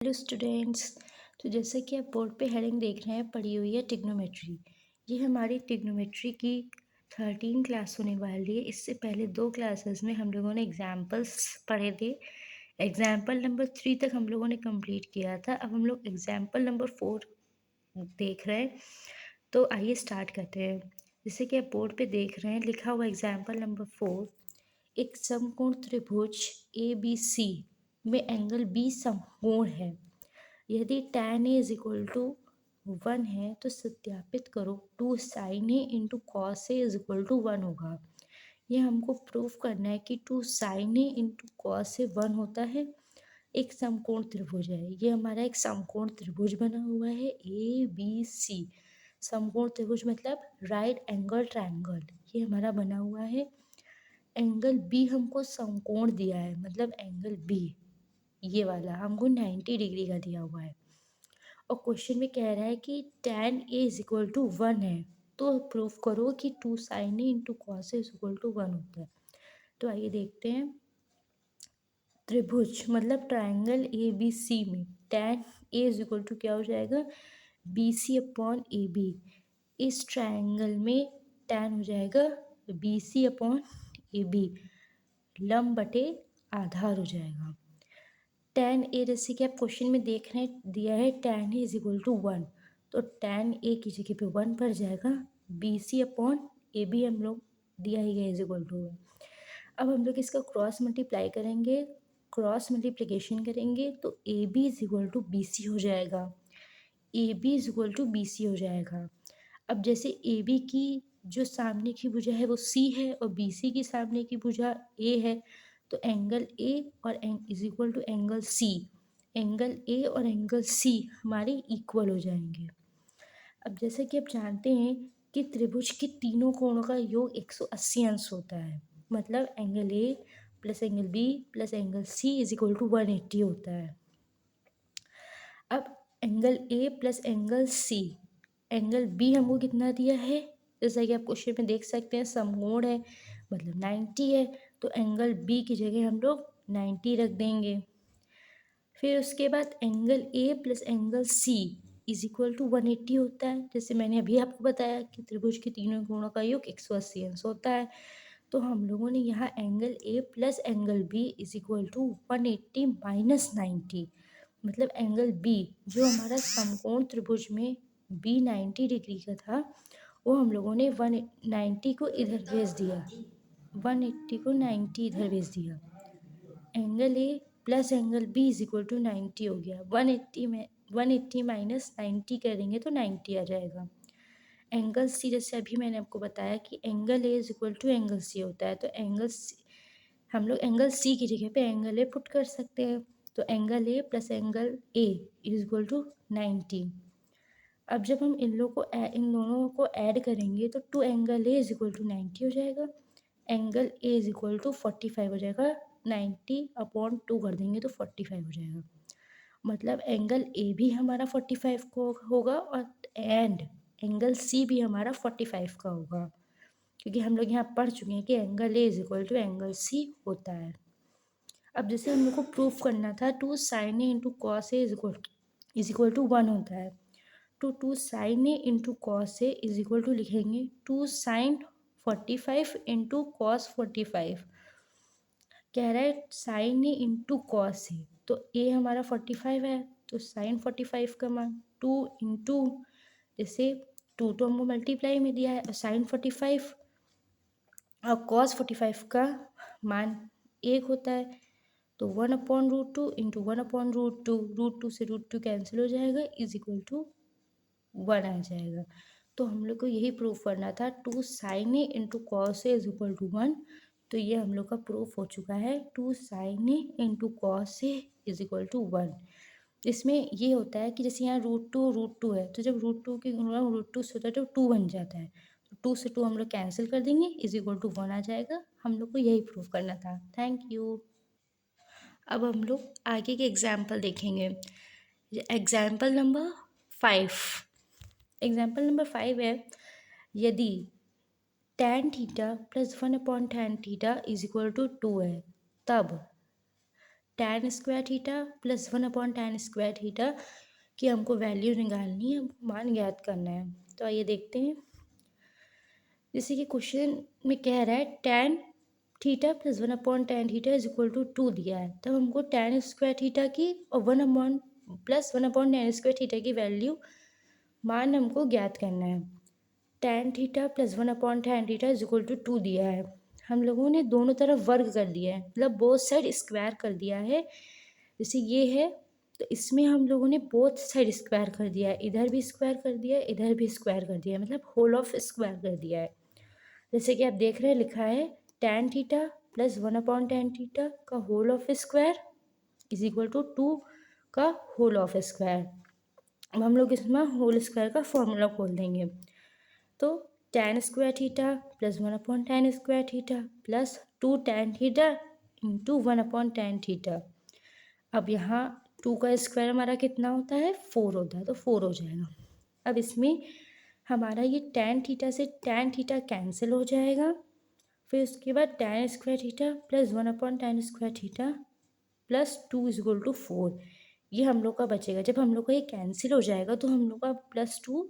Hello students. तो जैसा कि आप बोर्ड पे हेडिंग देख रहे हैं, पड़ी हुई है ट्रिग्नोमेट्री। ये हमारी ट्रिग्नोमेट्री की 13 क्लास होने वाली है। इससे पहले 2 क्लासेस में हम लोगों ने एग्जाम्पल्स पढ़े थे। एग्जाम्पल नंबर 3 तक हम लोगों ने कंप्लीट किया था। अब हम लोग एग्जाम्पल नंबर 4 देख रहे हैं। तो आइए स्टार्ट करते हैं। जैसे कि आप बोर्ड पे देख रहे हैं, लिखा हुआ एग्जाम्पल नंबर 4, एक समकोण त्रिभुज ए बी सी में एंगल बी समकोण है। यदि tan A is equal to 1 है तो सत्यापित करो 2 sin A into cos A is equal to 1 होगा। ये हमको प्रूफ करना है कि 2 sin A इंटू कॉस ए 1 होता है। एक समकोण त्रिभुज है। ये हमारा एक समकोण त्रिभुज बना हुआ है ए बी सी। समकोण त्रिभुज मतलब राइट एंगल ट्रायंगल, ये हमारा बना हुआ है। एंगल बी हमको समकोण दिया है, मतलब एंगल बी ये वाला हमको 90 डिग्री का दिया हुआ है। और क्वेश्चन में कह रहा है कि tan A is equal to 1 है, तो प्रूफ करो कि 2 sin A into cos A is equal to 1 होता है। तो आइए देखते हैं। त्रिभुज मतलब ट्रायंगल ए बी सी में tan A is equal to क्या हो जाएगा, B C upon A B. इस ट्रायंगल में tan हो जाएगा B C upon A B, लंब बटे आधार हो जाएगा। tan A जैसे कि आप क्वेश्चन में देख रहे हैं, दिया है tan A is equal to 1, तो tan A की जगह पे 1 पर जाएगा। B C upon A B हम लोग दिया ही गया इज इक्वल टू 1। अब हम लोग इसका क्रॉस मल्टीप्लाई करेंगे, क्रॉस मल्टीप्लिकेशन करेंगे तो A B is equal to B C हो जाएगा। A B is equal to B C हो जाएगा। अब जैसे ए बी की जो सामने की भुजा है वो सी है और बी सी की सामने की भुजा ए है, तो एंगल ए और is equal to angle C. Angle A और एंगल सी हमारे इक्वल हो जाएंगे। अब जैसे कि आप जानते हैं कि त्रिभुज के तीनों कोणों का योग 180 अंश होता है, मतलब angle A plus angle B plus angle C is equal to 180 होता है। अब angle A plus angle C, angle B हमको कितना दिया है, जैसा कि आप क्वेश्चन में देख सकते हैं, समकोण है मतलब 90 है, तो एंगल बी की जगह हम लोग 90 रख देंगे। फिर उसके बाद angle A plus angle C is equal to 180 होता है। जैसे मैंने अभी आपको बताया कि त्रिभुज के तीनों कोणों का योग 180 अंश होता है, तो हम लोगों ने यहाँ angle A plus angle B is equal to 180 minus 90, मतलब एंगल बी जो हमारा समकोण त्रिभुज में बी 90 डिग्री का था, वो हम लोगों ने 190 को इधर भेज दिया, 180 को 90 इधर भेज दिया। Angle A plus angle B is equal to 90 हो गया। 180 में 180 माइनस 90 करेंगे तो 90 आ जाएगा। एंगल सी जैसे अभी मैंने आपको बताया कि angle A is equal to angle C होता है, तो एंगल सी हम लोग एंगल सी की जगह पे एंगल ए पुट कर सकते हैं, तो angle A plus angle A is equal to 90। अब जब हम इन दोनों को ऐड करेंगे तो 2 angle A is equal to 90 हो जाएगा। Angle A is equal to 45 हो जाएगा। 90 अपॉन 2 कर देंगे तो 45 हो जाएगा, मतलब एंगल ए भी हमारा 45 को होगा और एंड एंगल सी भी हमारा 45 का होगा, क्योंकि हम लोग यहाँ पढ़ चुके हैं कि angle A is equal to angle C होता है। अब जैसे हम लोग को प्रूफ करना था 2 sin A into cos A is equal to 1 होता है, तो 2 sin A into cos A is equal to लिखेंगे 2 sin 45 इंटू कॉस 45। कह रहा है साइन ए इंटू कॉस ए, तो ए हमारा 45 है, तो साइन 45 का मान 2 इंटू, जैसे 2 तो हमको मल्टीप्लाई में दिया है और साइन 45 और कॉस 45 का मान 1 होता है, तो 1/√2 इंटू 1/√2, √2 से √2 कैंसिल हो जाएगा, इज इक्वल टू 1 आ जाएगा। तो हम लोग को यही प्रूफ करना था 2 sin A into cos A is equal to 1। तो ये हम लोग का प्रूफ हो चुका है 2 sin A into cos A is equal to 1। इसमें ये होता है कि जैसे यहाँ √2 है, तो जब √2 की गुणा √2 से होता है तो 2 बन जाता है, तो 2 से 2 हम लोग कैंसिल कर देंगे, इज इक्वल टू 1 आ जाएगा। हम लोग को यही प्रूफ करना था। Thank you. अब हम लोग आगे के एग्जाम्पल देखेंगे। एग्जाम्पल नंबर 5, एग्जाम्पल नंबर 5 है, यदि tan theta plus 1/tan theta is equal to 2 है, तब tan square theta plus 1/tan square theta की हमको वैल्यू निकालनी है, हमको मान ज्ञात करना है। तो आइए देखते हैं। जैसे कि क्वेश्चन में कह रहा है tan theta plus 1/tan theta is equal to 2 दिया है, तब हमको tan स्क्वायर थीटा की और 1/tan स्क्वायर थीटा की वैल्यू मान हमको ज्ञात करना है। tan theta plus 1/tan theta is equal to 2 दिया है, हम लोगों ने दोनों तरफ वर्ग कर दिया है, मतलब बोथ साइड स्क्वायर कर दिया है। जैसे ये है तो इसमें हम लोगों ने बोथ साइड स्क्वायर कर दिया है, इधर भी स्क्वायर कर दिया है, इधर भी स्क्वायर कर दिया है, मतलब होल ऑफ स्क्वायर कर दिया है। जैसे कि आप देख रहे हैं लिखा है tan theta plus 1/tan theta का whole of square is equal to 2 का होल ऑफ स्क्वायर। अब हम लोग इसमें होल स्क्वायर का फॉर्मूला खोल देंगे। तो tan square theta plus 1/tan square theta plus 2 tan theta into 1/tan theta. अब यहाँ 2 का स्क्वायर हमारा कितना होता है 4 होता है, तो 4 हो जाएगा। अब इसमें हमारा ये tan थीटा से tan थीटा कैंसिल हो जाएगा, फिर उसके बाद tan square theta plus 1/tan square theta plus 2 is equal to 4, ये हम लोग का बचेगा। जब हम लोग का ये कैंसिल हो जाएगा तो हम लोग का प्लस 2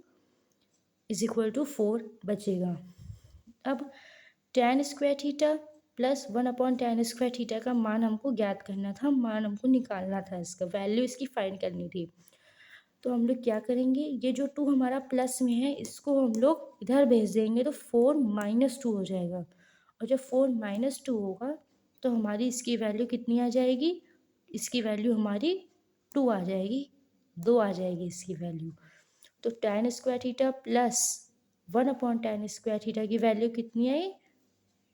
इज इक्वल टू 4 बचेगा। अब tan square theta plus 1/tan square theta का मान हमको ज्ञात करना था, मान हमको निकालना था, इसका वैल्यू इसकी फाइंड करनी थी। तो हम लोग क्या करेंगे, ये जो 2 हमारा प्लस में है इसको हम लोग इधर भेज देंगे तो 4 - 2 हो जाएगा, और जब 4 - 2 होगा तो हमारी इसकी वैल्यू कितनी आ जाएगी, इसकी वैल्यू हमारी 2 आ जाएगी, 2 आ जाएगी इसकी वैल्यू। तो tan square theta plus 1/tan square theta की वैल्यू कितनी आई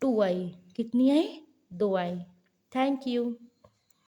2 आई, कितनी आई 2 आई। Thank you.